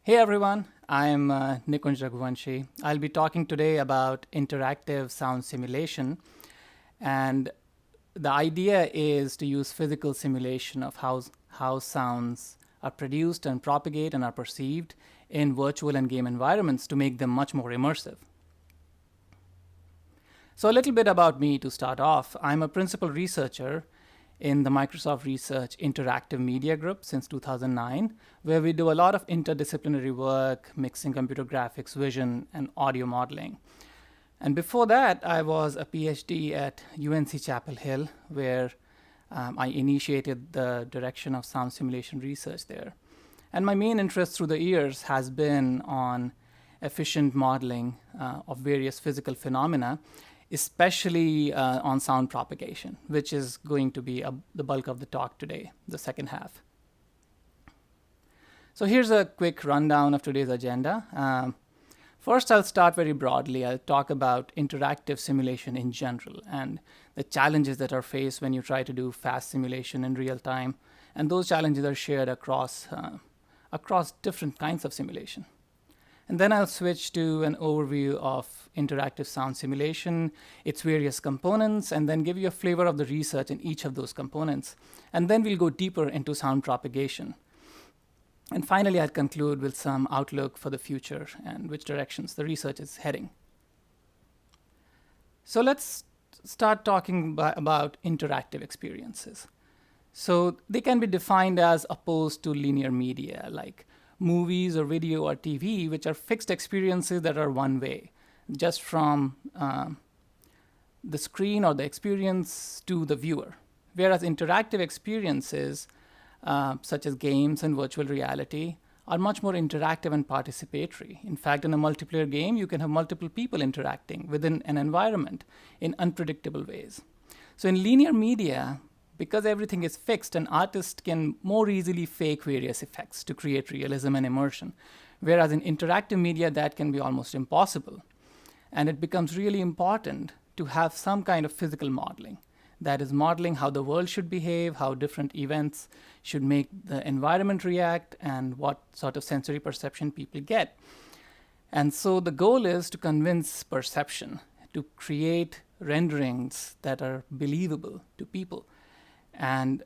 Hey everyone, I'm Nikunj Raghuvanshi. I'll be talking today about interactive sound simulation. And the idea is to use physical simulation of how sounds are produced and propagate and are perceived in virtual and game environments to make them much more immersive. So, a little bit about me to start off. I'm a principal researcher in the Microsoft Research Interactive Media Group since 2009, where we do a lot of interdisciplinary work, mixing computer graphics, vision, and audio modeling. And before that, I was a PhD at UNC Chapel Hill, where I initiated the direction of sound simulation research there. And my main interest through the years has been on efficient modeling of various physical phenomena, especially on sound propagation, which is going to be the bulk of the talk today, the second half. So here's a quick rundown of today's agenda. First, I'll start very broadly. I'll talk about interactive simulation in general and the challenges that are faced when you try to do fast simulation in real time. And those challenges are shared across different kinds of simulation. And then I'll switch to an overview of interactive sound simulation, its various components, and then give you a flavor of the research in each of those components. And then we'll go deeper into sound propagation. And finally, I'll conclude with some outlook for the future and which directions the research is heading. So let's start talking about interactive experiences. So they can be defined as opposed to linear media, like movies or video or TV, which are fixed experiences that are one way, just from the screen or the experience to the viewer. Whereas interactive experiences, such as games and virtual reality, are much more interactive and participatory. In fact, in a multiplayer game, you can have multiple people interacting within an environment in unpredictable ways. So in linear media, because everything is fixed, an artist can more easily fake various effects to create realism and immersion. Whereas in interactive media, that can be almost impossible. And it becomes really important to have some kind of physical modeling. That is, modeling how the world should behave, how different events should make the environment react, and what sort of sensory perception people get. And so the goal is to convince perception, to create renderings that are believable to people. And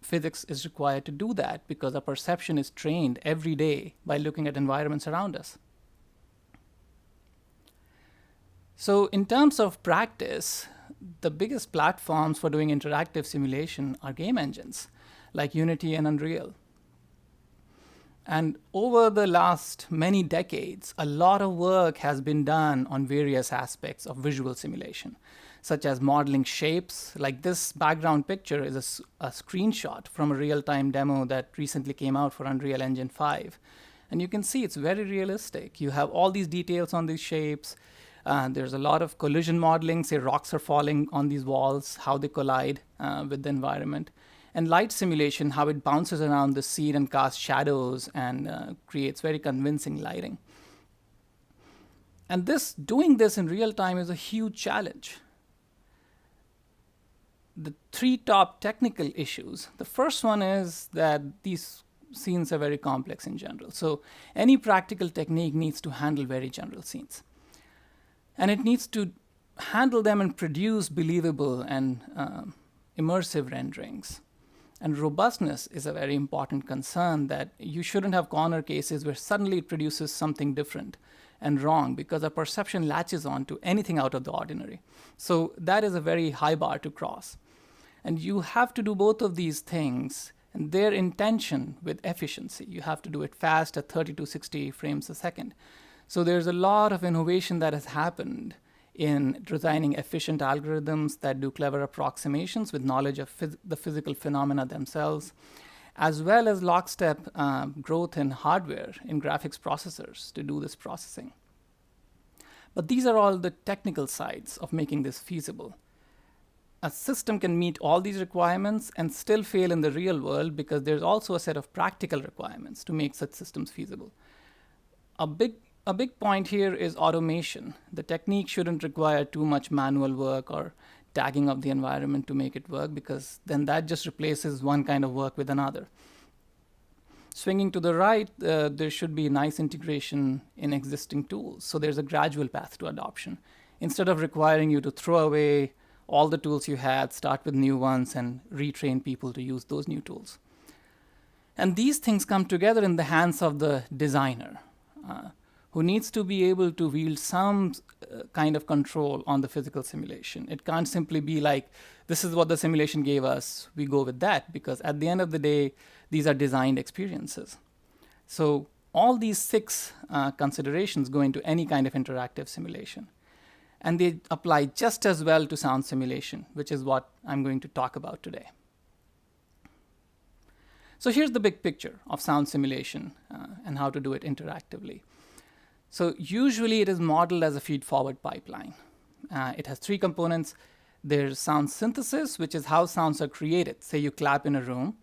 physics is required to do that because our perception is trained every day by looking at environments around us. So in terms of practice, the biggest platforms for doing interactive simulation are game engines like Unity and Unreal. And over the last many decades, a lot of work has been done on various aspects of visual simulation, such as modeling shapes. Like this background picture is a screenshot from a real-time demo that recently came out for Unreal Engine 5. And you can see it's very realistic. You have all these details on these shapes. There's a lot of collision modeling, say rocks are falling on these walls, how they collide with the environment. And light simulation, how it bounces around the scene and casts shadows and creates very convincing lighting. And doing this in real time is a huge challenge. The three top technical issues. The first one is that these scenes are very complex in general. So any practical technique needs to handle very general scenes. And it needs to handle them and produce believable and immersive renderings. And robustness is a very important concern, that you shouldn't have corner cases where suddenly it produces something different and wrong because our perception latches on to anything out of the ordinary. So that is a very high bar to cross. And you have to do both of these things and their intention with efficiency. You have to do it fast at 30 to 60 frames a second. So there's a lot of innovation that has happened in designing efficient algorithms that do clever approximations with knowledge of the physical phenomena themselves, as well as lockstep growth in hardware, in graphics processors to do this processing. But these are all the technical sides of making this feasible. A system can meet all these requirements and still fail in the real world because there's also a set of practical requirements to make such systems feasible. A big point here is automation. The technique shouldn't require too much manual work or tagging of the environment to make it work, because then that just replaces one kind of work with another. Swinging to the right, there should be nice integration in existing tools. So there's a gradual path to adoption. Instead of requiring you to throw away all the tools you had, start with new ones, and retrain people to use those new tools. And these things come together in the hands of the designer, who needs to be able to wield some kind of control on the physical simulation. It can't simply be like, this is what the simulation gave us, we go with that, because at the end of the day, these are designed experiences. So all these 6 considerations go into any kind of interactive simulation. And they apply just as well to sound simulation, which is what I'm going to talk about today. So here's the big picture of sound simulation and how to do it interactively. So usually it is modeled as a feed-forward pipeline. It has 3 components. There's sound synthesis, which is how sounds are created. Say you clap in a room.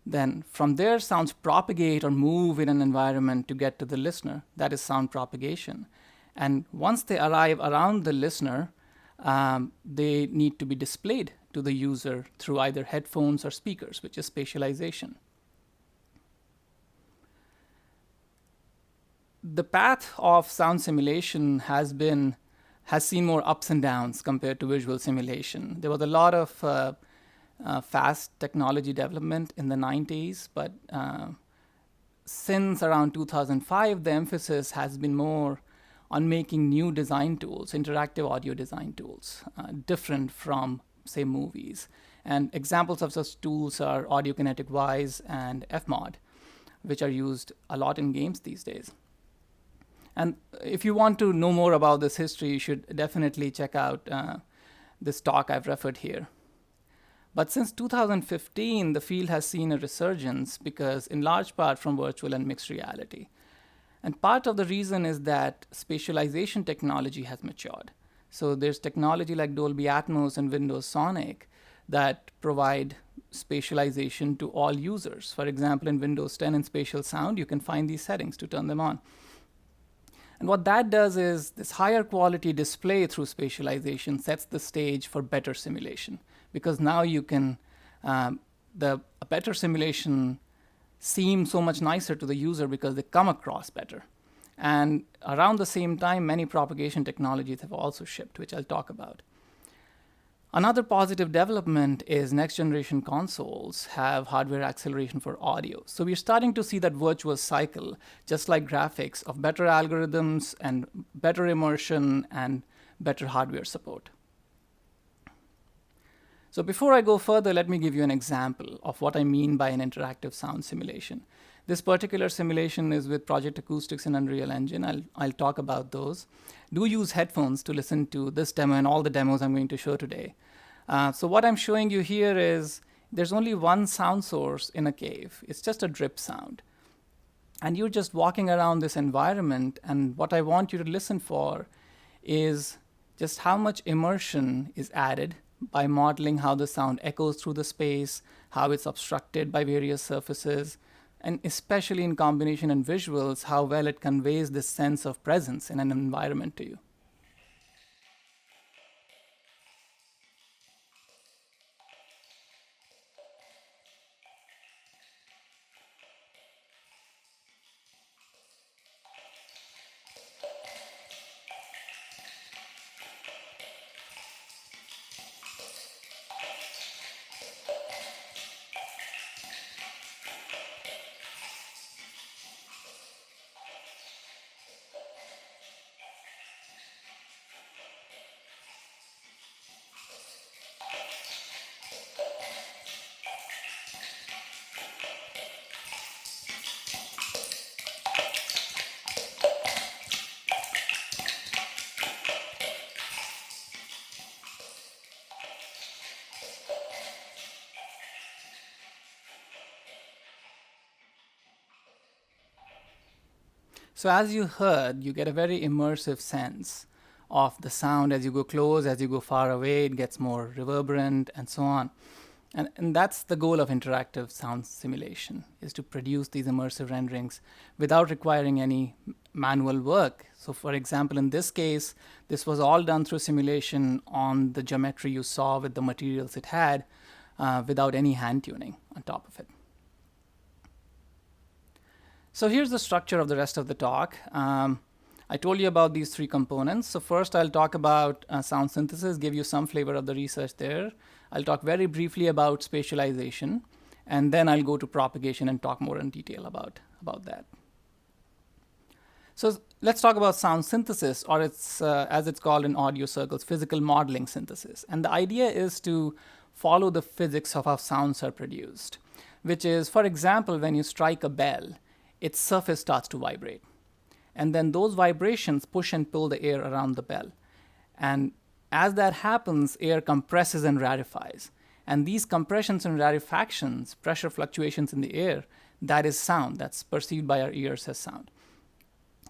Then from there, sounds propagate or move in an environment to get to the listener. That is sound propagation. And once they arrive around the listener, they need to be displayed to the user through either headphones or speakers, which is spatialization. The path of sound simulation has seen more ups and downs compared to visual simulation. There was a lot of fast technology development in the 90s, but since around 2005, the emphasis has been more on making new design tools, interactive audio design tools, different from, say, movies. And examples of such tools are Audiokinetic Wise and Fmod, which are used a lot in games these days. And if you want to know more about this history, you should definitely check out this talk I've referred here. But since 2015, the field has seen a resurgence because in large part from virtual and mixed reality. And part of the reason is that spatialization technology has matured. So there's technology like Dolby Atmos and Windows Sonic that provide spatialization to all users. For example, in Windows 10 in spatial sound, you can find these settings to turn them on. And what that does is this higher quality display through spatialization sets the stage for better simulation, because now you can, a better simulation seems so much nicer to the user because they come across better. And around the same time, many propagation technologies have also shipped, which I'll talk about. Another positive development is next generation consoles have hardware acceleration for audio. So we're starting to see that virtuous cycle, just like graphics, of better algorithms and better immersion and better hardware support. So before I go further, let me give you an example of what I mean by an interactive sound simulation. This particular simulation is with Project Acoustics and Unreal Engine. I'll talk about those. Do use headphones to listen to this demo and all the demos I'm going to show today. So what I'm showing you here is there's only one sound source in a cave. It's just a drip sound. And you're just walking around this environment, and what I want you to listen for is just how much immersion is added by modeling how the sound echoes through the space, how it's obstructed by various surfaces, and especially in combination and visuals, how well it conveys this sense of presence in an environment to you. So as you heard, you get a very immersive sense of the sound as you go close, as you go far away, it gets more reverberant and so on. And that's the goal of interactive sound simulation, is to produce these immersive renderings without requiring any manual work. So for example, in this case, this was all done through simulation on the geometry you saw with the materials it had, without any hand tuning on top of it. So here's the structure of the rest of the talk. I told you about these three components. So first I'll talk about sound synthesis, give you some flavor of the research there. I'll talk very briefly about spatialization, and then I'll go to propagation and talk more in detail about that. So let's talk about sound synthesis, or as it's called in audio circles, physical modeling synthesis. And the idea is to follow the physics of how sounds are produced, which is, for example, when you strike a bell, its surface starts to vibrate. And then those vibrations push and pull the air around the bell. And as that happens, air compresses and rarefies. And these compressions and rarefactions, pressure fluctuations in the air, that is sound. That's perceived by our ears as sound.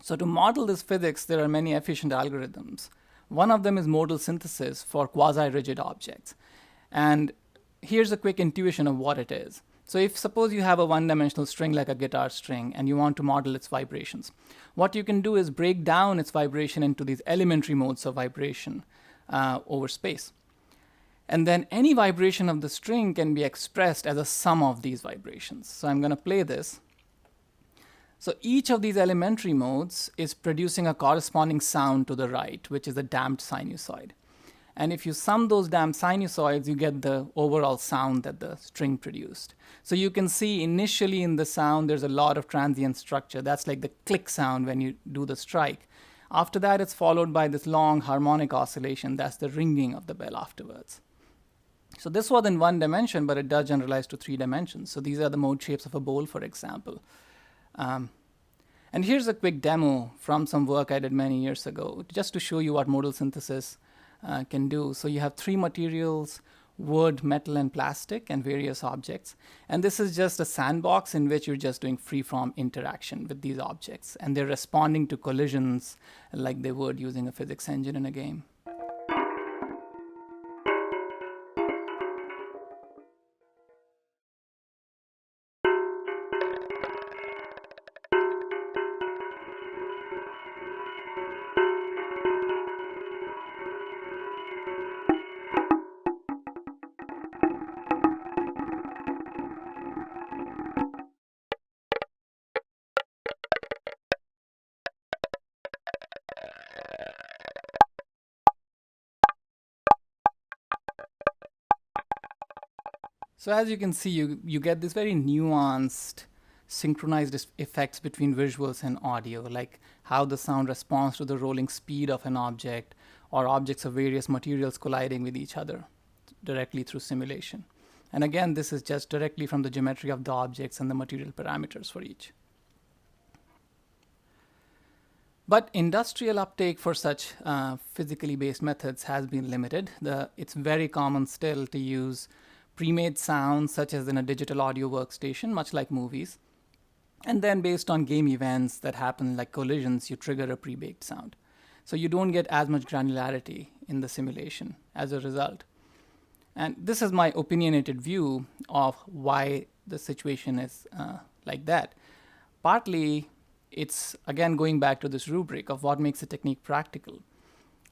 So to model this physics, there are many efficient algorithms. One of them is modal synthesis for quasi-rigid objects. And here's a quick intuition of what it is. So if suppose you have a one-dimensional string like a guitar string and you want to model its vibrations, what you can do is break down its vibration into these elementary modes of vibration over space. And then any vibration of the string can be expressed as a sum of these vibrations. So I'm going to play this. So each of these elementary modes is producing a corresponding sound to the right, which is a damped sinusoid. And if you sum those damped sinusoids, you get the overall sound that the string produced. So you can see initially in the sound, there's a lot of transient structure. That's like the click sound when you do the strike. After that, it's followed by this long harmonic oscillation. That's the ringing of the bell afterwards. So this was in one dimension, but it does generalize to 3 dimensions. So these are the mode shapes of a bowl, for example. And here's a quick demo from some work I did many years ago, just to show you what modal synthesis can do. So you have 3 materials: wood, metal, and plastic, and various objects. And this is just a sandbox in which you're just doing free-form interaction with these objects. And they're responding to collisions like they would using a physics engine in a game. So as you can see, you get this very nuanced, synchronized effects between visuals and audio, like how the sound responds to the rolling speed of an object, or objects of various materials colliding with each other directly through simulation. And again, this is just directly from the geometry of the objects and the material parameters for each. But industrial uptake for such physically based methods has been limited. It's very common still to use pre-made sounds, such as in a digital audio workstation, much like movies. And then based on game events that happen like collisions, you trigger a pre-baked sound. So you don't get as much granularity in the simulation as a result. And this is my opinionated view of why the situation is like that. Partly, it's again going back to this rubric of what makes a technique practical.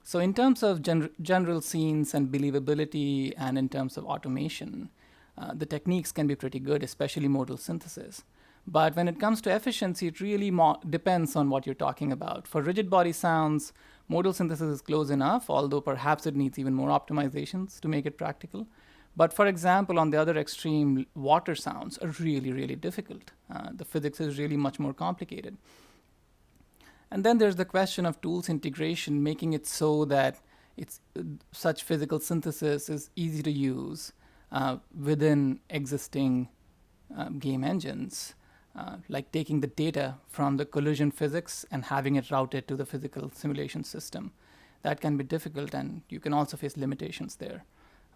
So in terms of general scenes and believability, and in terms of automation, the techniques can be pretty good, especially modal synthesis. But when it comes to efficiency, it really depends on what you're talking about. For rigid body sounds, modal synthesis is close enough, although perhaps it needs even more optimizations to make it practical. But for example, on the other extreme, water sounds are really, really difficult. The physics is really much more complicated. And then there's the question of tools integration, making it so that such physical synthesis is easy to use within existing game engines, like taking the data from the collision physics and having it routed to the physical simulation system. That can be difficult, and you can also face limitations there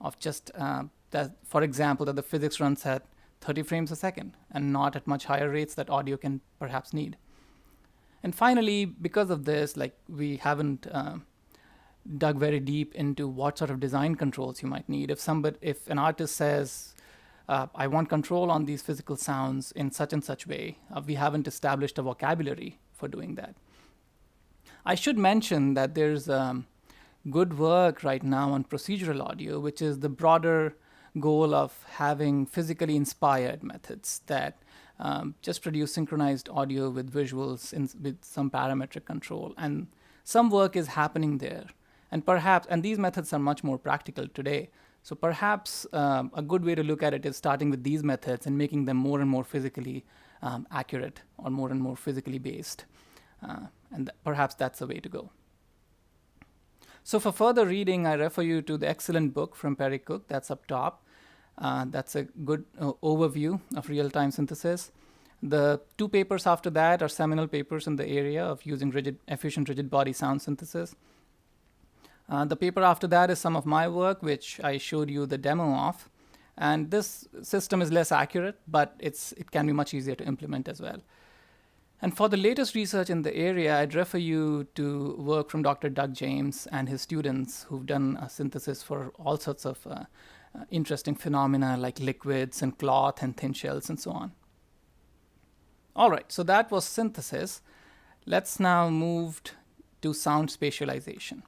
of just that, for example, that the physics runs at 30 frames a second and not at much higher rates that audio can perhaps need. And finally, because of this, like we haven't dug very deep into what sort of design controls you might need. If an artist says, I want control on these physical sounds in such and such way, we haven't established a vocabulary for doing that. I should mention that there's good work right now on procedural audio, which is the broader goal of having physically inspired methods that just produce synchronized audio with visuals with some parametric control. And some work is happening there. And these methods are much more practical today. So perhaps a good way to look at it is starting with these methods and making them more and more physically accurate or more and more physically based. Perhaps that's the way to go. So for further reading, I refer you to the excellent book from Perry Cook that's up top. That's a good overview of real-time synthesis. The 2 papers after that are seminal papers in the area of using efficient rigid body sound synthesis. The paper after that is some of my work, which I showed you the demo of. And this system is less accurate, but it can be much easier to implement as well. And for the latest research in the area, I'd refer you to work from Dr. Doug James and his students who've done a synthesis for all sorts of interesting phenomena like liquids and cloth and thin shells and so on. All right, so that was synthesis. Let's now move to sound spatialization.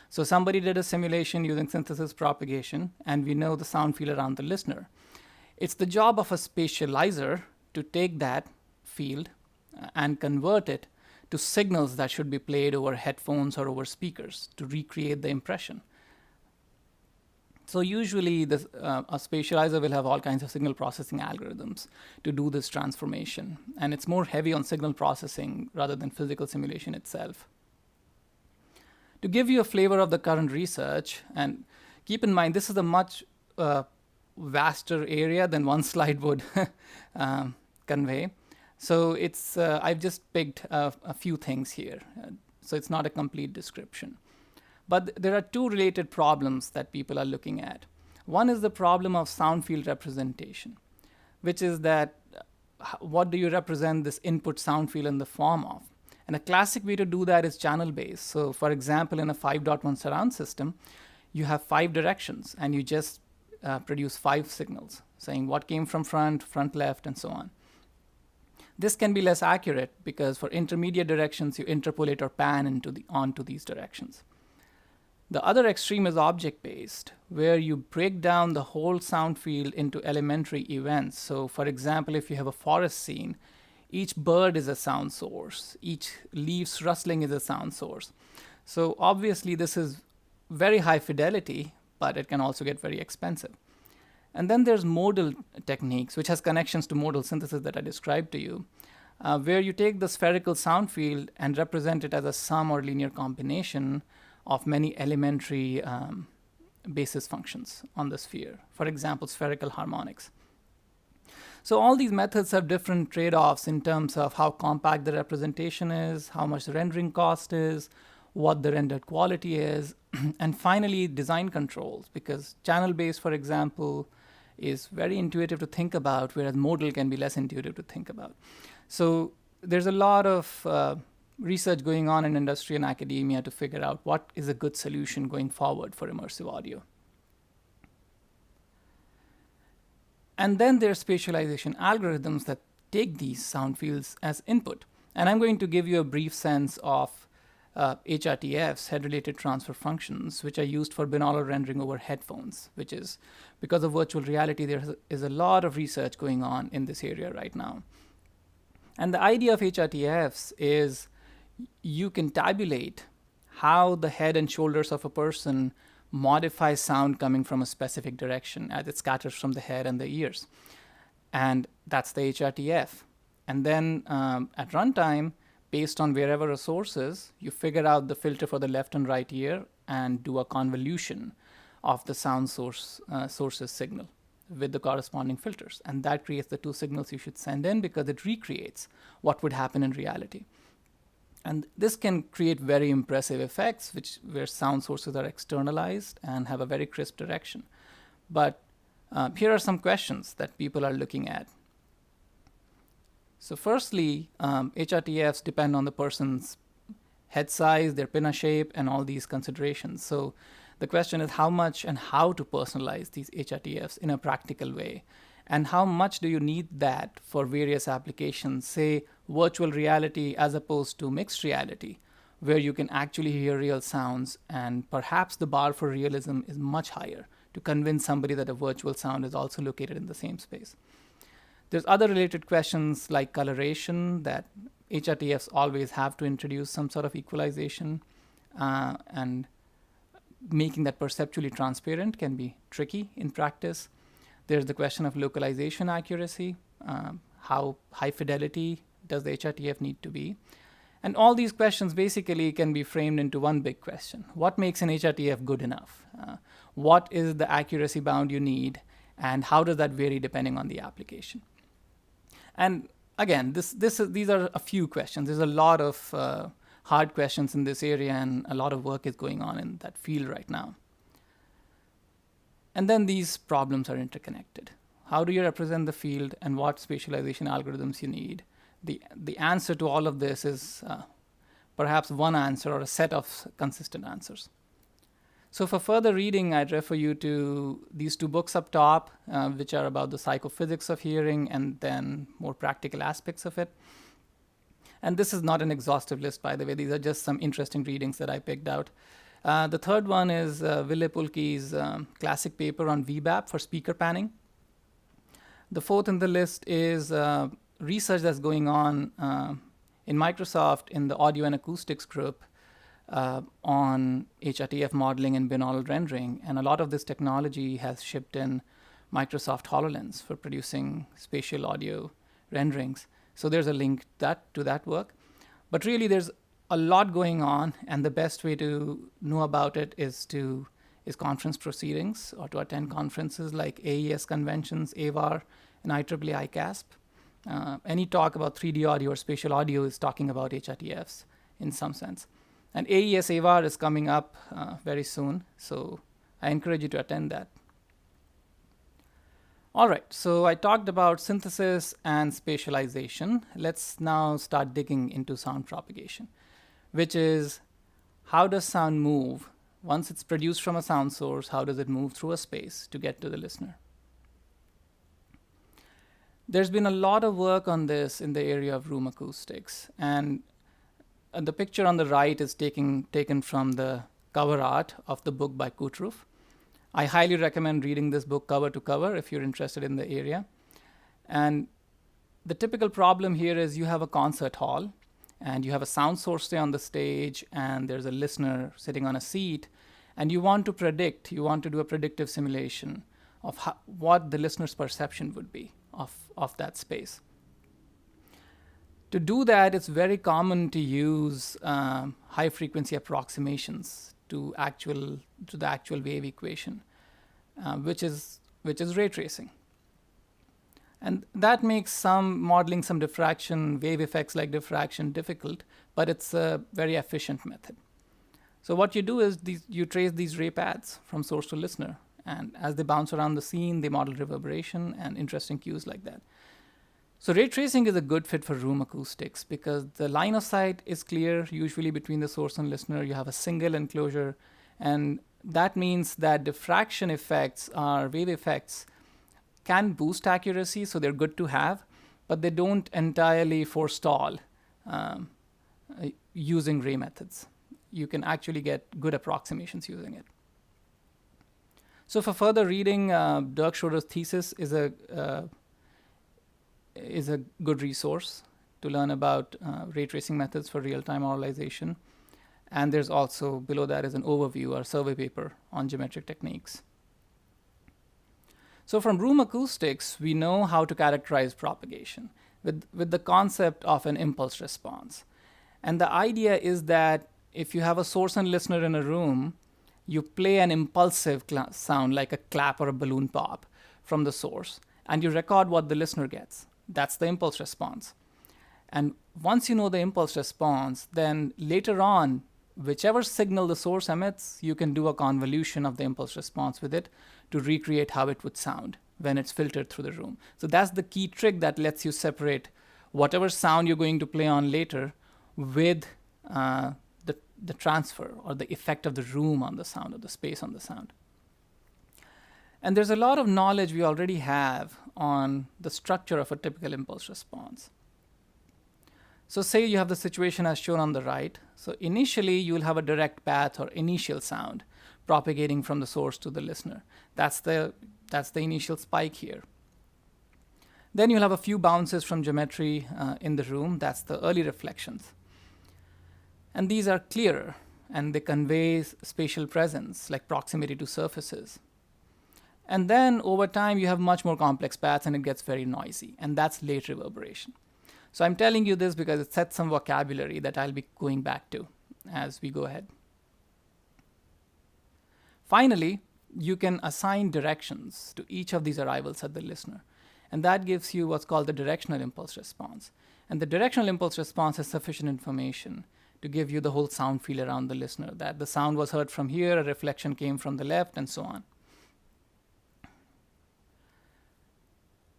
So somebody did a simulation using synthesis propagation, and we know the sound field around the listener. It's the job of a spatializer to take that field and convert it to signals that should be played over headphones or over speakers to recreate the impression. So usually a spatializer will have all kinds of signal processing algorithms to do this transformation. And it's more heavy on signal processing rather than physical simulation itself. To give you a flavor of the current research, and keep in mind this is a much vaster area than one slide would convey. So I've just picked a few things here. So it's not a complete description. But there are 2 related problems that people are looking at. One is the problem of sound field representation, which is that what do you represent this input sound field in the form of? And a classic way to do that is channel-based. So for example, in a 5.1 surround system, you have 5 directions, and you just produce 5 signals, saying what came from front left, and so on. This can be less accurate because for intermediate directions, you interpolate or pan onto these directions. The other extreme is object-based, where you break down the whole sound field into elementary events. So for example, if you have a forest scene, each bird is a sound source. Each leaves rustling is a sound source. So obviously this is very high fidelity, but it can also get very expensive. And then there's modal techniques, which has connections to modal synthesis that I described to you, where you take the spherical sound field and represent it as a sum or linear combination of many elementary basis functions on the sphere. For example, spherical harmonics. So all these methods have different trade-offs in terms of how compact the representation is, how much the rendering cost is, what the rendered quality is, and finally design controls, because channel-based, for example, is very intuitive to think about, whereas modal can be less intuitive to think about. So there's a lot of research going on in industry and academia to figure out what is a good solution going forward for immersive audio. And then there's spatialization algorithms that take these sound fields as input. And I'm going to give you a brief sense of HRTFs, head-related transfer functions, which are used for binaural rendering over headphones, which is because of virtual reality, there is a lot of research going on in this area right now. And the idea of HRTFs is you can tabulate how the head and shoulders of a person modify sound coming from a specific direction as it scatters from the head and the ears. And that's the HRTF. And then at runtime, based on wherever a source is, you figure out the filter for the left and right ear and do a convolution of the sound source's signal with the corresponding filters. And that creates the 2 signals you should send in because it recreates what would happen in reality. And this can create very impressive effects, where sound sources are externalized and have a very crisp direction. But here are some questions that people are looking at. So firstly, HRTFs depend on the person's head size, their pinna shape, and all these considerations. So the question is how much and how to personalize these HRTFs in a practical way. And how much do you need that for various applications, say virtual reality as opposed to mixed reality, where you can actually hear real sounds, and perhaps the bar for realism is much higher to convince somebody that a virtual sound is also located in the same space. There's other related questions like coloration, that HRTFs always have to introduce some sort of equalization, and making that perceptually transparent can be tricky in practice. There's the question of localization accuracy. How high fidelity does the HRTF need to be? And all these questions basically can be framed into one big question. What makes an HRTF good enough? What is the accuracy bound you need? And how does that vary depending on the application? And again, these are a few questions. There's a lot of hard questions in this area, and a lot of work is going on in that field right now. And then these problems are interconnected. How do you represent the field, and what spatialization algorithms you need? The answer to all of this is perhaps one answer or a set of consistent answers. So for further reading, I'd refer you to these two books up top, which are about the psychophysics of hearing and then more practical aspects of it. And this is not an exhaustive list, by the way. These are just some interesting readings that I picked out. The third one is Ville Pulke's classic paper on VBAP for speaker panning. The fourth in the list is research that's going on in Microsoft in the audio and acoustics group on HRTF modeling and binaural rendering. And a lot of this technology has shipped in Microsoft HoloLens for producing spatial audio renderings. So there's a link to that work. But really, there's a lot going on, and the best way to know about it is conference proceedings, or to attend conferences like AES conventions, AVAR, and IEEE ICASP. Any talk about 3D audio or spatial audio is talking about HRTFs in some sense. And AES AVAR is coming up very soon, so I encourage you to attend that. All right, so I talked about synthesis and spatialization. Let's now start digging into sound propagation, which is how does sound move? Once it's produced from a sound source, how does it move through a space to get to the listener? There's been a lot of work on this in the area of room acoustics. And the picture on the right is taken from the cover art of the book by Kutruf. I highly recommend reading this book cover to cover if you're interested in the area. And the typical problem here is you have a concert hall, and you have a sound source on the stage, and there's a listener sitting on a seat, and you want to do a predictive simulation of what the listener's perception would be of that space. To do that, it's very common to use high frequency approximations to the actual wave equation, which is ray tracing. And that makes modeling some diffraction, wave effects like diffraction difficult, but it's a very efficient method. So what you do is you trace these ray paths from source to listener, and as they bounce around the scene, they model reverberation and interesting cues like that. So ray tracing is a good fit for room acoustics because the line of sight is clear, usually between the source and listener. You have a single enclosure, and that means that diffraction effects or wave effects can boost accuracy, so they're good to have, but they don't entirely forestall using ray methods. You can actually get good approximations using it. So for further reading, Dirk Schroeder's thesis is a good resource to learn about ray tracing methods for real-time auralization. And there's also, below that is an overview or survey paper on geometric techniques. So from room acoustics, we know how to characterize propagation with the concept of an impulse response. And the idea is that if you have a source and listener in a room, you play an impulsive sound like a clap or a balloon pop from the source, and you record what the listener gets. That's the impulse response. And once you know the impulse response, then later on, whichever signal the source emits, you can do a convolution of the impulse response with it to recreate how it would sound when it's filtered through the room. So that's the key trick that lets you separate whatever sound you're going to play on later with the transfer or the effect of the room on the sound or the space on the sound. And there's a lot of knowledge we already have on the structure of a typical impulse response. So say you have the situation as shown on the right. So initially, you'll have a direct path or initial sound propagating from the source to the listener. That's the initial spike here. Then you'll have a few bounces from geometry in the room. That's the early reflections. And these are clearer, and they convey spatial presence, like proximity to surfaces. And then over time, you have much more complex paths, and it gets very noisy. And that's late reverberation. So I'm telling you this because it sets some vocabulary that I'll be going back to as we go ahead. Finally, you can assign directions to each of these arrivals at the listener. And that gives you what's called the directional impulse response. And the directional impulse response is sufficient information to give you the whole sound field around the listener, that the sound was heard from here, a reflection came from the left, and so on.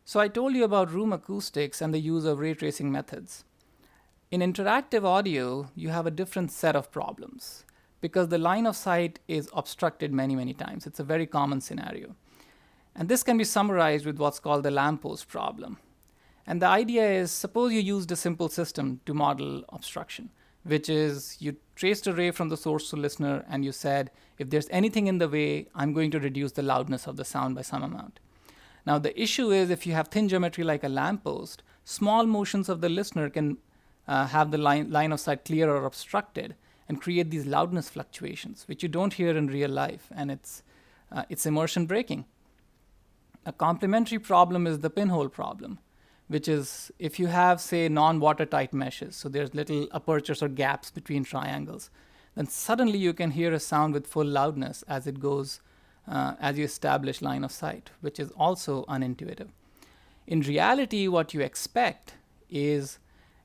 So I told you about room acoustics and the use of ray tracing methods. In interactive audio, you have a different set of problems because the line of sight is obstructed many, many times. It's a very common scenario. And this can be summarized with what's called the lamppost problem. And the idea is, suppose you used a simple system to model obstruction, which is you traced a ray from the source to listener and you said, if there's anything in the way, I'm going to reduce the loudness of the sound by some amount. Now the issue is if you have thin geometry like a lamppost, small motions of the listener can have the line of sight clear or obstructed and create these loudness fluctuations, which you don't hear in real life, and it's immersion breaking. A complementary problem is the pinhole problem, which is if you have, say, non-watertight meshes, so there's little apertures or gaps between triangles, then suddenly you can hear a sound with full loudness as it goes, as you establish line of sight, which is also unintuitive. In reality, what you expect is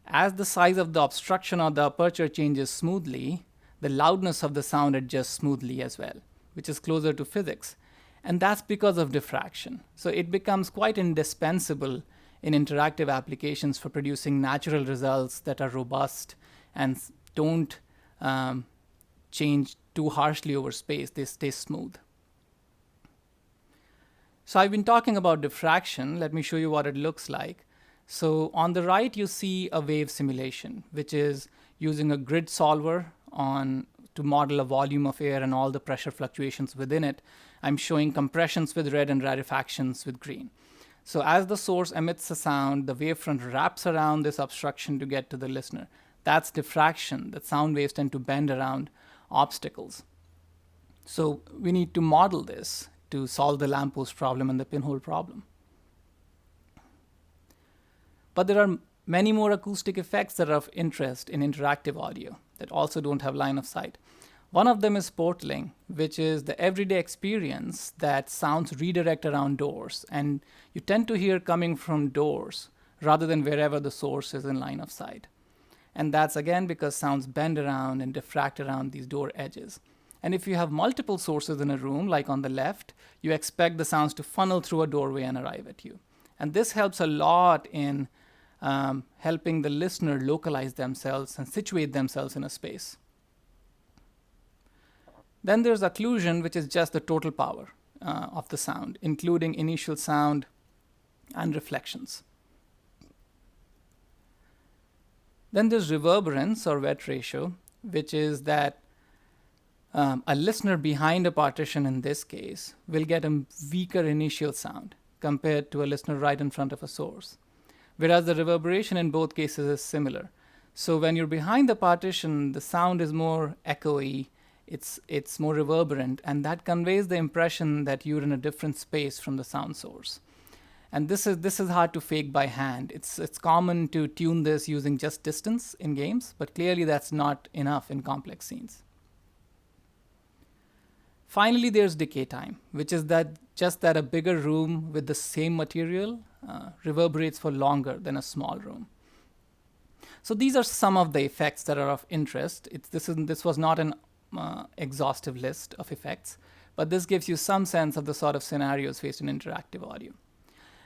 as the size of the obstruction or the aperture changes smoothly, the loudness of the sound adjusts smoothly as well, which is closer to physics. And that's because of diffraction. So it becomes quite indispensable in interactive applications for producing natural results that are robust and don't change too harshly over space. They stay smooth. So I've been talking about diffraction. Let me show you what it looks like. So on the right, you see a wave simulation, which is using a grid solver to model a volume of air and all the pressure fluctuations within it. I'm showing compressions with red and rarefactions with green. So as the source emits a sound, the wavefront wraps around this obstruction to get to the listener. That's diffraction, that sound waves tend to bend around obstacles. So we need to model this to solve the lamppost problem and the pinhole problem. But there are many more acoustic effects that are of interest in interactive audio that also don't have line of sight. One of them is portaling, which is the everyday experience that sounds redirect around doors, and you tend to hear coming from doors rather than wherever the source is in line of sight. And that's again because sounds bend around and diffract around these door edges. And if you have multiple sources in a room, like on the left, you expect the sounds to funnel through a doorway and arrive at you. And this helps a lot in helping the listener localize themselves and situate themselves in a space. Then there's occlusion, which is just the total power of the sound, including initial sound and reflections. Then there's reverberance or wet ratio, which is that a listener behind a partition in this case will get a weaker initial sound compared to a listener right in front of a source. Whereas the reverberation in both cases is similar. So when you're behind the partition, the sound is more echoey, it's more reverberant, and that conveys the impression that you're in a different space from the sound source. And this is hard to fake by hand. It's common to tune this using just distance in games, but clearly that's not enough in complex scenes. Finally, there's decay time, which is that a bigger room with the same material reverberates for longer than a small room. So these are some of the effects that are of interest. This was not an exhaustive list of effects, but this gives you some sense of the sort of scenarios faced in interactive audio.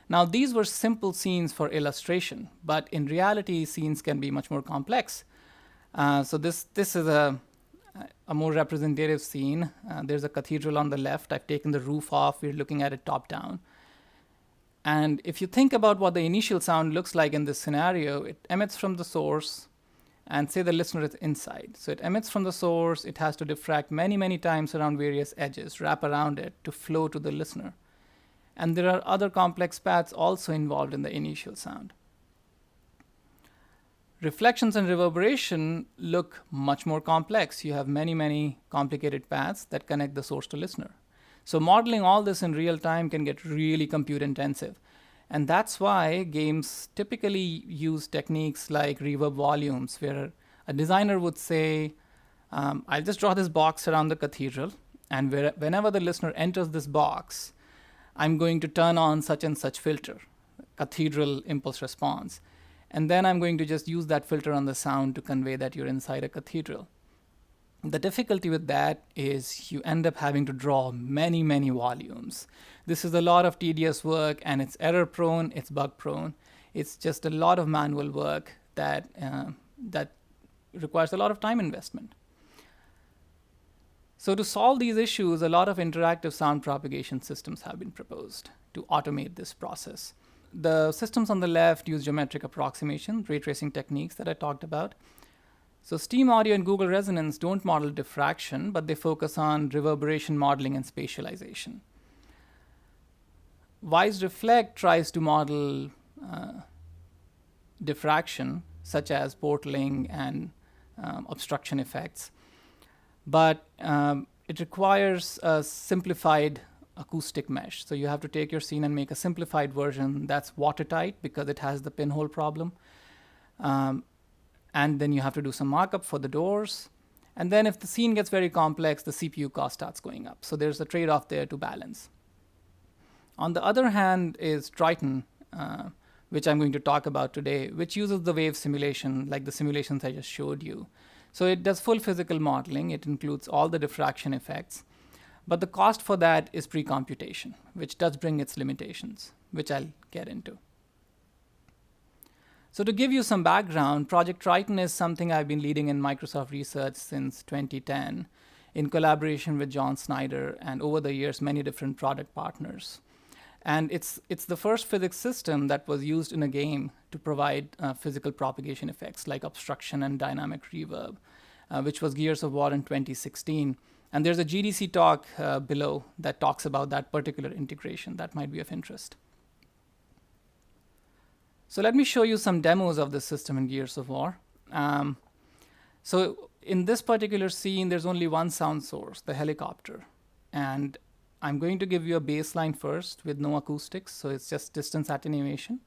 Now, these were simple scenes for illustration, but in reality, scenes can be much more complex. So this is a more representative scene. There's a cathedral on the left. I've taken the roof off. We're looking at it top down. And if you think about what the initial sound looks like in this scenario, it emits from the source, and say the listener is inside. So it emits from the source. It has to diffract many, many times around various edges, wrap around it to flow to the listener. And there are other complex paths also involved in the initial sound. Reflections and reverberation look much more complex. You have many complicated paths that connect the source to listener. So modeling all this in real time can get really compute intensive. And that's why games typically use techniques like Reverb Volumes, where a designer would say, I'll just draw this box around the cathedral, and whenever the listener enters this box, I'm going to turn on such and such filter, cathedral impulse response. And then I'm going to just use that filter on the sound to convey that you're inside a cathedral. The difficulty with that is you end up having to draw many volumes. This is a lot of tedious work, and it's error prone, it's bug prone. It's just a lot of manual work that requires a lot of time investment. So to solve these issues, a lot of interactive sound propagation systems have been proposed to automate this process. The systems on the left use geometric approximation, ray tracing techniques that I talked about. So Steam Audio and Google Resonance don't model diffraction, but they focus on reverberation modeling and spatialization. Wise Reflect tries to model diffraction, such as portaling and obstruction effects. But it requires a simplified acoustic mesh. So you have to take your scene and make a simplified version that's watertight because it has the pinhole problem. And then you have to do some markup for the doors. And then if the scene gets very complex, the CPU cost starts going up. So there's a trade-off there to balance. On the other hand is Triton, which I'm going to talk about today, which uses the wave simulation, like the simulations I just showed you. So it does full physical modeling. It includes all the diffraction effects. But the cost for that is pre-computation, which does bring its limitations, which I'll get into. So to give you some background, Project Triton is something I've been leading in Microsoft Research since 2010 in collaboration with John Snyder and over the years, many different product partners. And it's the first physics system that was used in a game to provide physical propagation effects like obstruction and dynamic reverb, which was Gears of War in 2016. And there's a GDC talk below that talks about that particular integration that might be of interest. So let me show you some demos of this system in Gears of War. So in this particular scene, there's only one sound source, the helicopter. And I'm going to give you a baseline first with no acoustics, so it's just distance attenuation.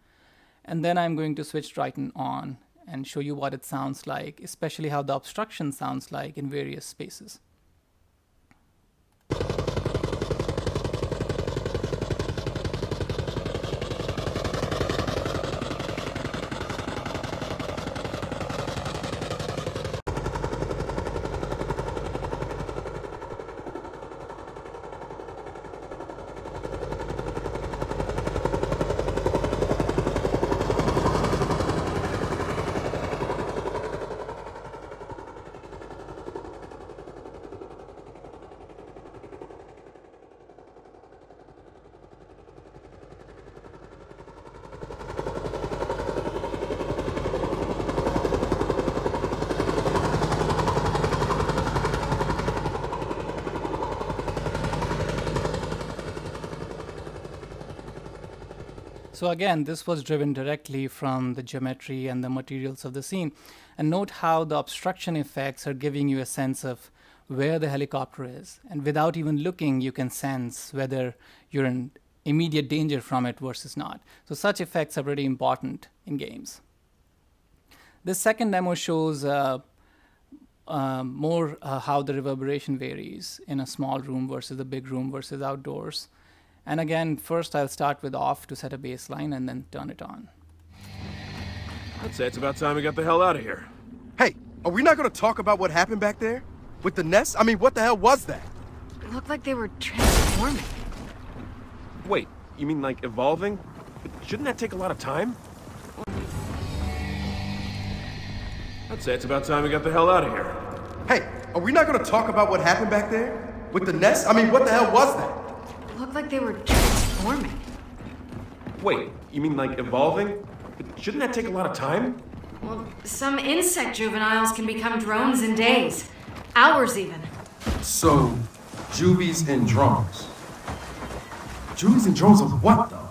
And then I'm going to switch Triton on and show you what it sounds like, especially how the obstruction sounds like in various spaces. So again, this was driven directly from the geometry and the materials of the scene. And note how the obstruction effects are giving you a sense of where the helicopter is. And without even looking, you can sense whether you're in immediate danger from it versus not. So such effects are pretty important in games. This second demo shows more how the reverberation varies in a small room versus a big room versus outdoors. And again, first I'll start with off to set a baseline and then turn it on. I'd say it's about time we got the hell out of here. Hey, are we not going to talk about what happened back there? With the nest? I mean, what the hell was that? It looked like they were transforming. Wait, you mean like evolving? Shouldn't that take a lot of time? I'd say it's about time we got the hell out of here. Hey, are we not going to talk about what happened back there? With the nest? I mean, what the hell was that? It looked like they were transforming. Wait, you mean like evolving? Shouldn't that take a lot of time? Well, some insect juveniles can become drones in days. Hours even. So, juvies and drones. Judy's and drones of what, though?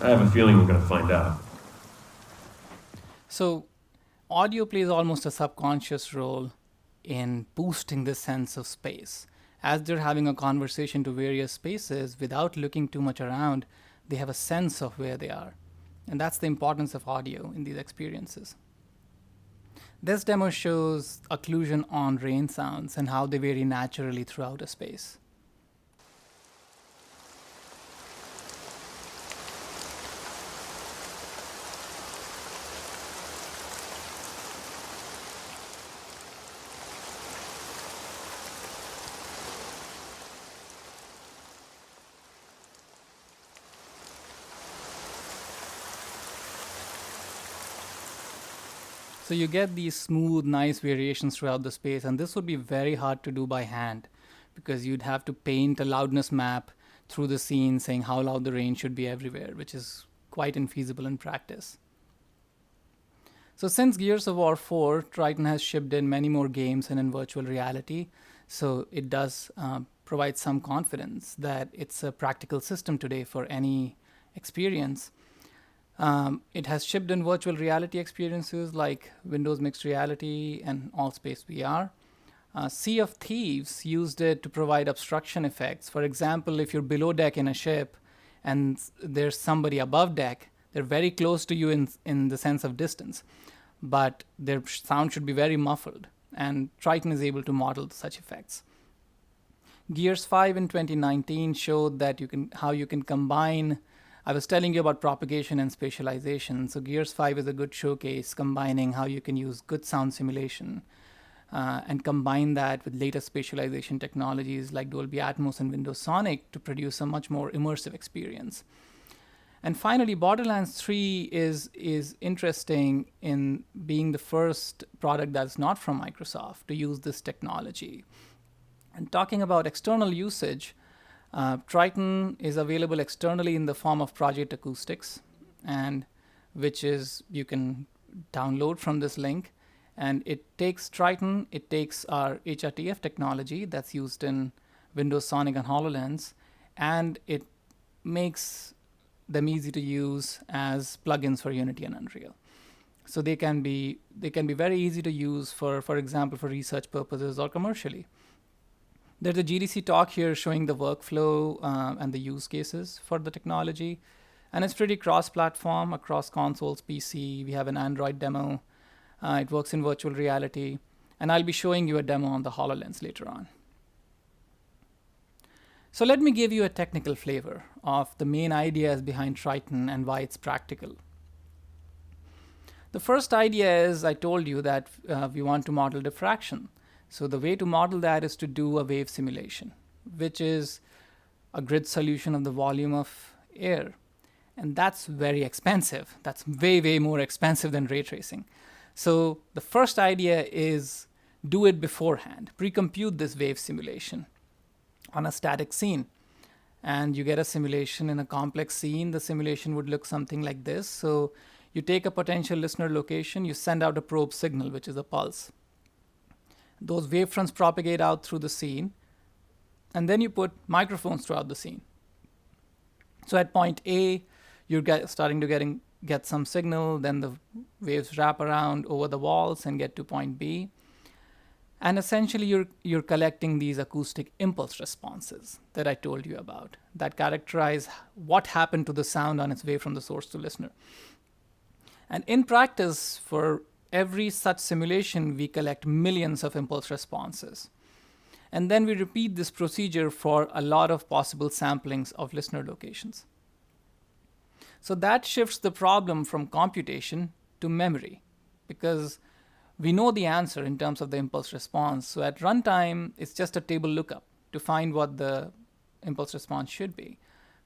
I have a feeling we're gonna find out. So, audio plays almost a subconscious role in boosting the sense of space. As they're having a conversation to various spaces without looking too much around, they have a sense of where they are. And that's the importance of audio in these experiences. This demo shows occlusion on rain sounds and how they vary naturally throughout a space. So you get these smooth, nice variations throughout the space, and this would be very hard to do by hand because you'd have to paint a loudness map through the scene saying how loud the rain should be everywhere, which is quite infeasible in practice. So since Gears of War 4, Triton has shipped in many more games and in virtual reality, so it does provide some confidence that it's a practical system today for any experience. It has shipped in virtual reality experiences like Windows Mixed Reality and Allspace VR. Sea of Thieves used it to provide obstruction effects. For example, if you're below deck in a ship and there's somebody above deck, they're very close to you in the sense of distance, but their sound should be very muffled, and Triton is able to model such effects. Gears 5 in 2019 showed that how you can combine. I was telling you about propagation and spatialization. So Gears 5 is a good showcase combining how you can use good sound simulation and combine that with latest spatialization technologies like Dolby Atmos and Windows Sonic to produce a much more immersive experience. And finally, Borderlands 3 is interesting in being the first product that's not from Microsoft to use this technology. And talking about external usage, Triton is available externally in the form of Project Acoustics, and which is you can download from this link. And it takes Triton, it takes our HRTF technology that's used in Windows Sonic and HoloLens, and it makes them easy to use as plugins for Unity and Unreal. So they can be very easy to use for example, for research purposes or commercially. There's a GDC talk here showing the workflow and the use cases for the technology. And it's pretty cross-platform across consoles, PC. We have an Android demo. It works in virtual reality. And I'll be showing you a demo on the HoloLens later on. So let me give you a technical flavor of the main ideas behind Triton and why it's practical. The first idea is I told you that we want to model diffraction. So the way to model that is to do a wave simulation, which is a grid solution of the volume of air. And that's very expensive. That's way, way more expensive than ray tracing. So the first idea is do it beforehand. Pre-compute this wave simulation on a static scene. And you get a simulation in a complex scene. The simulation would look something like this. So you take a potential listener location, you send out a probe signal, which is a pulse. Those wavefronts propagate out through the scene, and then you put microphones throughout the scene. So at point A, you're starting to get some signal, then the waves wrap around over the walls and get to point B. And essentially, you're collecting these acoustic impulse responses that I told you about that characterize what happened to the sound on its way from the source to listener. And in practice, for every such simulation, we collect millions of impulse responses. And then we repeat this procedure for a lot of possible samplings of listener locations. So that shifts the problem from computation to memory, because we know the answer in terms of the impulse response. So at runtime, it's just a table lookup to find what the impulse response should be.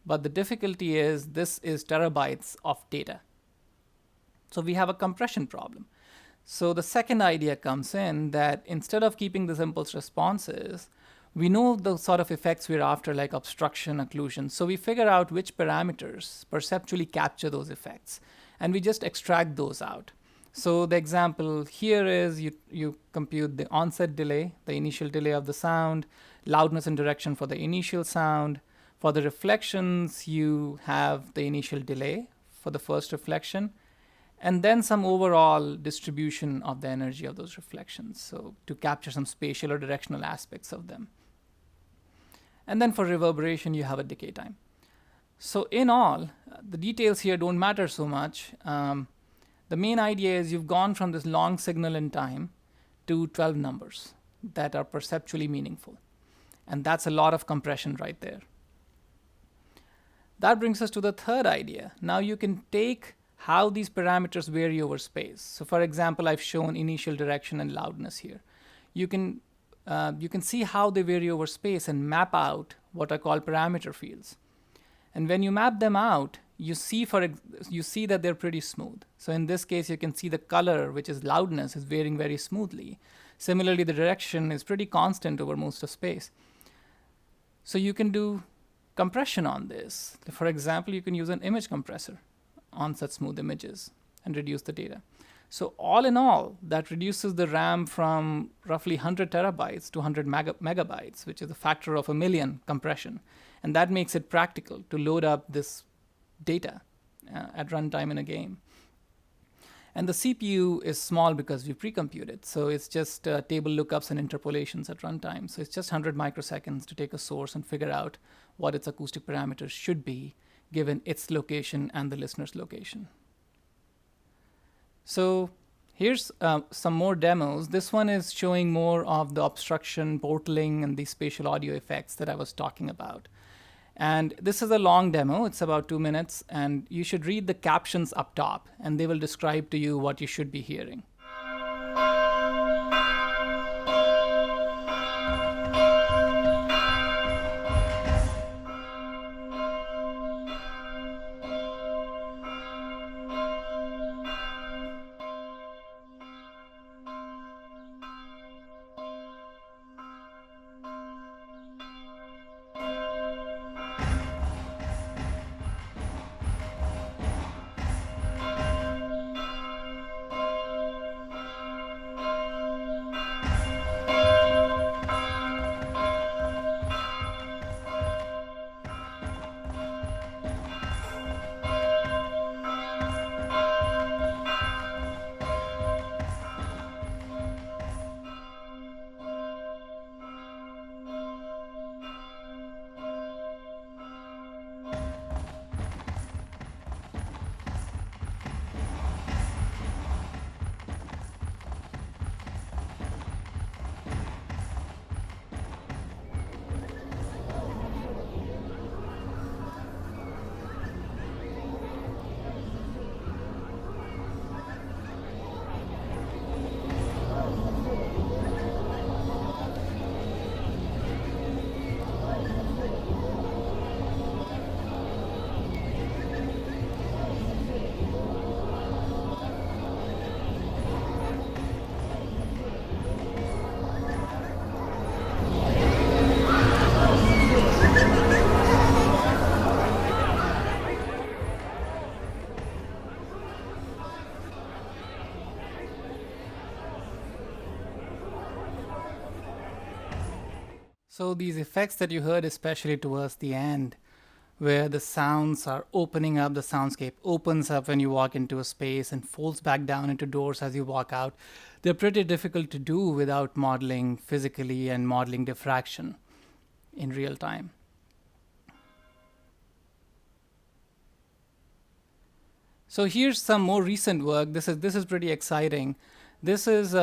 But the difficulty is this is terabytes of data. So we have a compression problem. So the second idea comes in that instead of keeping these impulse responses, we know the sort of effects we're after, like obstruction, occlusion. So we figure out which parameters perceptually capture those effects, and we just extract those out. So the example here is you compute the onset delay, the initial delay of the sound, loudness and direction for the initial sound, For the reflections, you have the initial delay for the first reflection, and then some overall distribution of the energy of those reflections, so to capture some spatial or directional aspects of them. And then for reverberation, you have a decay time. So in all, the details here don't matter so much. The main idea is you've gone from this long signal in time to 12 numbers that are perceptually meaningful. And that's a lot of compression right there. That brings us to the third idea. Now you can take how these parameters vary over space. So for example, I've shown initial direction and loudness here. You can see how they vary over space and map out what are called parameter fields. And when you map them out, you see that they're pretty smooth. So in this case, you can see the color, which is loudness, is varying very smoothly. Similarly, the direction is pretty constant over most of space. So you can do compression on this. For example, you can use an image compressor on such smooth images and reduce the data. So all in all, that reduces the RAM from roughly 100 terabytes to 100 megabytes, which is a factor of 1,000,000 compression. And that makes it practical to load up this data at runtime in a game. And the CPU is small because we pre-computed. So it's just table lookups and interpolations at runtime. So it's just 100 microseconds to take a source and figure out what its acoustic parameters should be given its location and the listener's location. So here's some more demos. This one is showing more of the obstruction, portaling, and the spatial audio effects that I was talking about. And this is a long demo. It's about 2 minutes. And you should read the captions up top, and they will describe to you what you should be hearing. So these effects that you heard, especially towards the end, where the sounds are opening up, the soundscape opens up when you walk into a space and folds back down into doors as you walk out, they're pretty difficult to do without modeling physically and modeling diffraction in real time. So here's some more recent work. This is pretty exciting. This is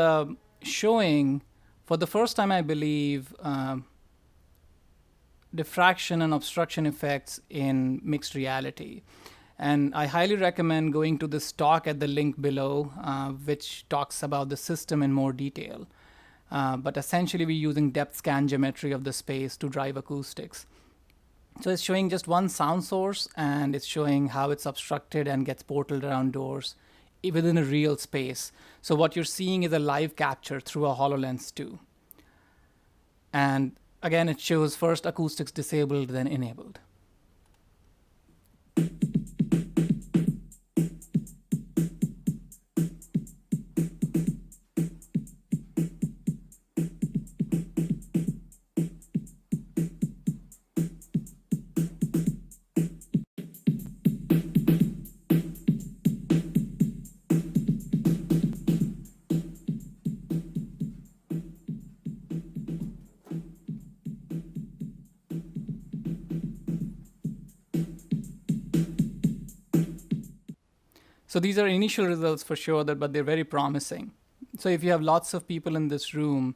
showing, for the first time, I believe, diffraction and obstruction effects in mixed reality. And I highly recommend going to this talk at the link below, which talks about the system in more detail. But essentially, we're using depth scan geometry of the space to drive acoustics. So it's showing just one sound source, and it's showing how it's obstructed and gets portaled around doors within a real space. So what you're seeing is a live capture through a HoloLens 2. And again, it shows first acoustics disabled, then enabled. So these are initial results for sure, but they're very promising. So if you have lots of people in this room,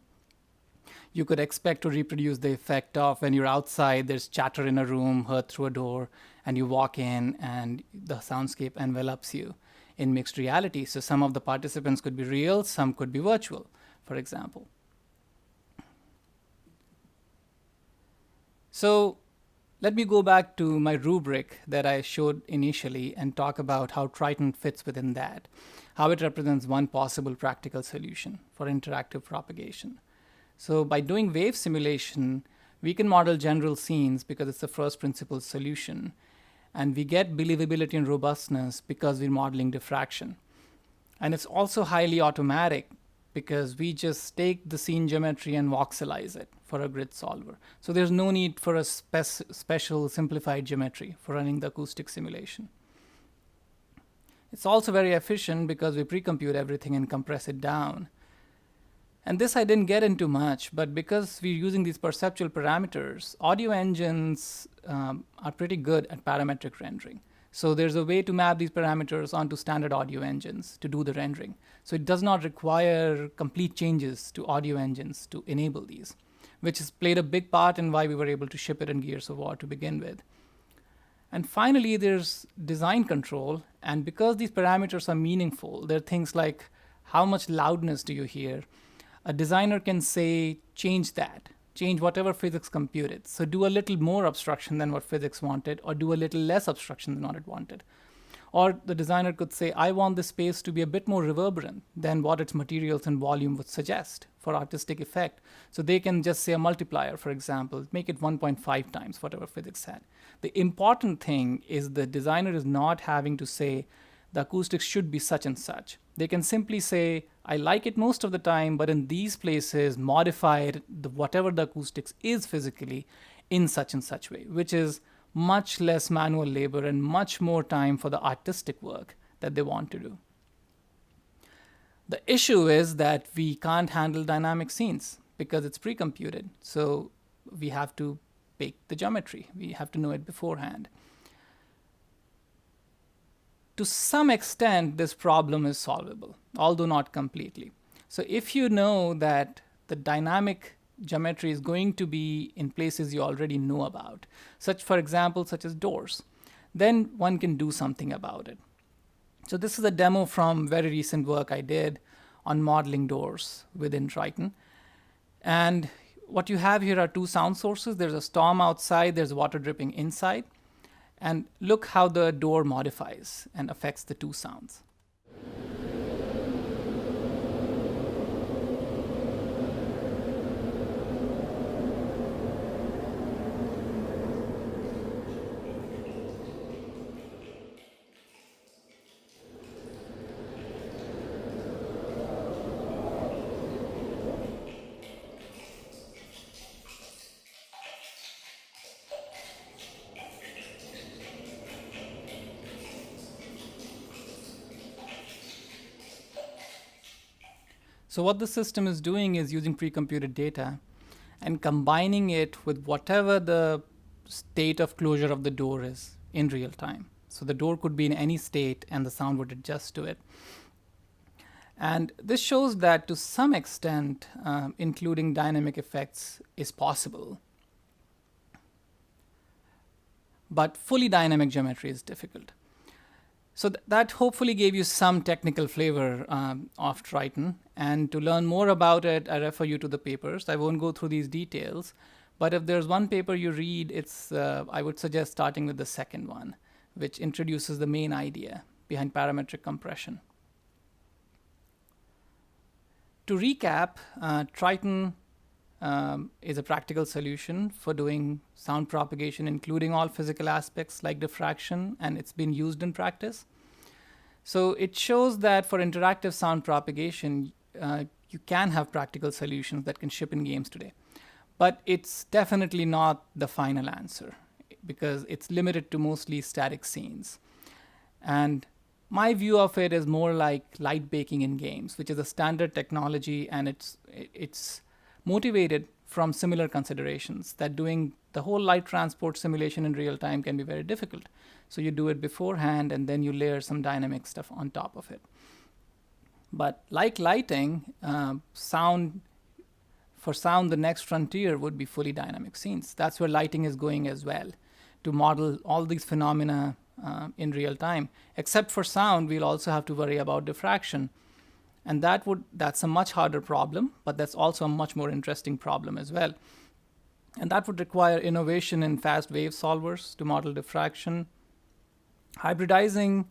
you could expect to reproduce the effect of when you're outside, there's chatter in a room heard through a door, and you walk in and the soundscape envelops you in mixed reality. So some of the participants could be real, some could be virtual, for example. So let me go back to my rubric that I showed initially and talk about how Triton fits within that, how it represents one possible practical solution for interactive propagation. So by doing wave simulation, we can model general scenes because it's the first principle solution. And we get believability and robustness because we're modeling diffraction. And it's also highly automatic because we just take the scene geometry and voxelize it for a grid solver. So there's no need for a special simplified geometry for running the acoustic simulation. It's also very efficient because we pre-compute everything and compress it down. And this I didn't get into much, but because we're using these perceptual parameters, audio engines are pretty good at parametric rendering. So there's a way to map these parameters onto standard audio engines to do the rendering. So it does not require complete changes to audio engines to enable these, which has played a big part in why we were able to ship it in Gears of War to begin with. And finally, there's design control. And because these parameters are meaningful, there are things like how much loudness do you hear? A designer can say, change that, change whatever physics computed. So do a little more obstruction than what physics wanted, or do a little less obstruction than what it wanted. Or the designer could say, I want the space to be a bit more reverberant than what its materials and volume would suggest for artistic effect. So they can just say a multiplier, for example, make it 1.5 times whatever physics had. The important thing is the designer is not having to say, the acoustics should be such and such. They can simply say, I like it most of the time, but in these places, modify it, whatever the acoustics is physically in such and such way, which is much less manual labor and much more time for the artistic work that they want to do. The issue is that we can't handle dynamic scenes because it's pre-computed. So we have to bake the geometry. We have to know it beforehand. To some extent, this problem is solvable, although not completely. So if you know that the dynamic geometry is going to be in places you already know about, for example, such as doors, then one can do something about it. So this is a demo from very recent work I did on modeling doors within Triton. And what you have here are two sound sources. There's a storm outside, there's water dripping inside. And look how the door modifies and affects the two sounds. So what the system is doing is using pre-computed data and combining it with whatever the state of closure of the door is in real time. So the door could be in any state and the sound would adjust to it. And this shows that to some extent, including dynamic effects is possible. But fully dynamic geometry is difficult. So that hopefully gave you some technical flavor of Triton. And to learn more about it, I refer you to the papers. I won't go through these details. But if there's one paper you read, I would suggest starting with the second one, which introduces the main idea behind parametric compression. To recap, Triton is a practical solution for doing sound propagation, including all physical aspects like diffraction, and it's been used in practice. So it shows that for interactive sound propagation, you can have practical solutions that can ship in games today. But it's definitely not the final answer because it's limited to mostly static scenes. And my view of it is more like light baking in games, which is a standard technology, and it's motivated from similar considerations, that doing the whole light transport simulation in real time can be very difficult. So you do it beforehand, and then you layer some dynamic stuff on top of it. But like lighting, for sound, the next frontier would be fully dynamic scenes. That's where lighting is going as well, to model all these phenomena in real time. Except for sound, we'll also have to worry about diffraction. And that's a much harder problem, but that's also a much more interesting problem as well. And that would require innovation in fast wave solvers to model diffraction, hybridizing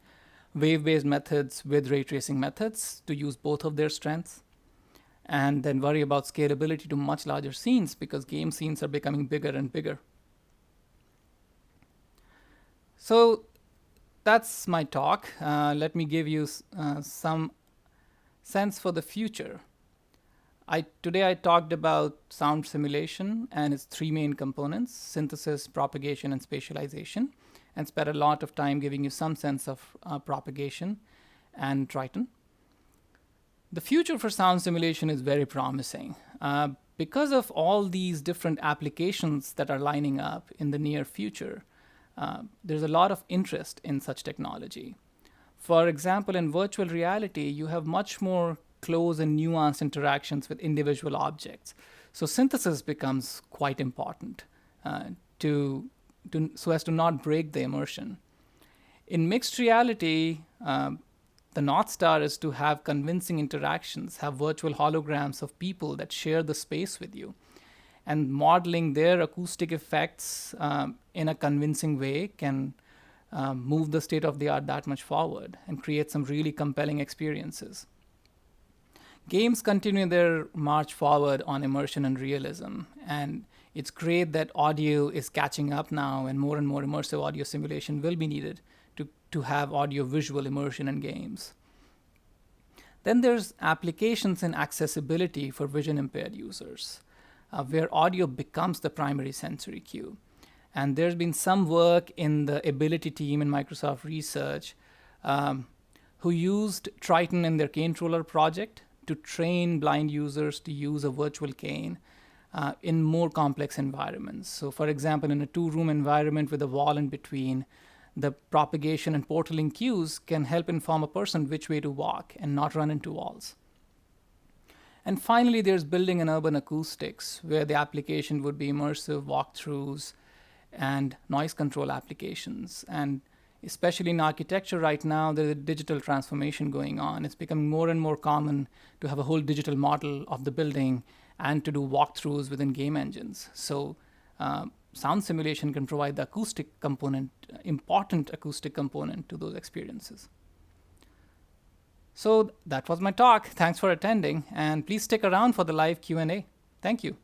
wave-based methods with ray tracing methods to use both of their strengths, and then worry about scalability to much larger scenes because game scenes are becoming bigger and bigger. So that's my talk. Let me give you some sense for the future. Today I talked about sound simulation and its three main components: synthesis, propagation, and spatialization, and spent a lot of time giving you some sense of propagation and Triton. The future for sound simulation is very promising. Because of all these different applications that are lining up in the near future, there's a lot of interest in such technology. For example, in virtual reality, you have much more close and nuanced interactions with individual objects. So synthesis becomes quite important so as to not break the immersion. In mixed reality, the North Star is to have convincing interactions, have virtual holograms of people that share the space with you. And modeling their acoustic effects in a convincing way can move the state of the art that much forward and create some really compelling experiences. Games continue their march forward on immersion and realism, and it's great that audio is catching up now, and more immersive audio simulation will be needed to have audio-visual immersion in games. Then there's applications in accessibility for vision-impaired users, where audio becomes the primary sensory cue. And there's been some work in the Ability team in Microsoft Research who used Triton in their cane roller project to train blind users to use a virtual cane in more complex environments. So for example, in a 2-room environment with a wall in between, the propagation and portaling cues can help inform a person which way to walk and not run into walls. And finally, there's building and urban acoustics, where the application would be immersive walkthroughs and noise control applications. And especially in architecture right now, there's a digital transformation going on. It's becoming more and more common to have a whole digital model of the building and to do walkthroughs within game engines. So sound simulation can provide the acoustic component, important acoustic component to those experiences. So that was my talk. Thanks for attending, and please stick around for the live Q&A. Thank you.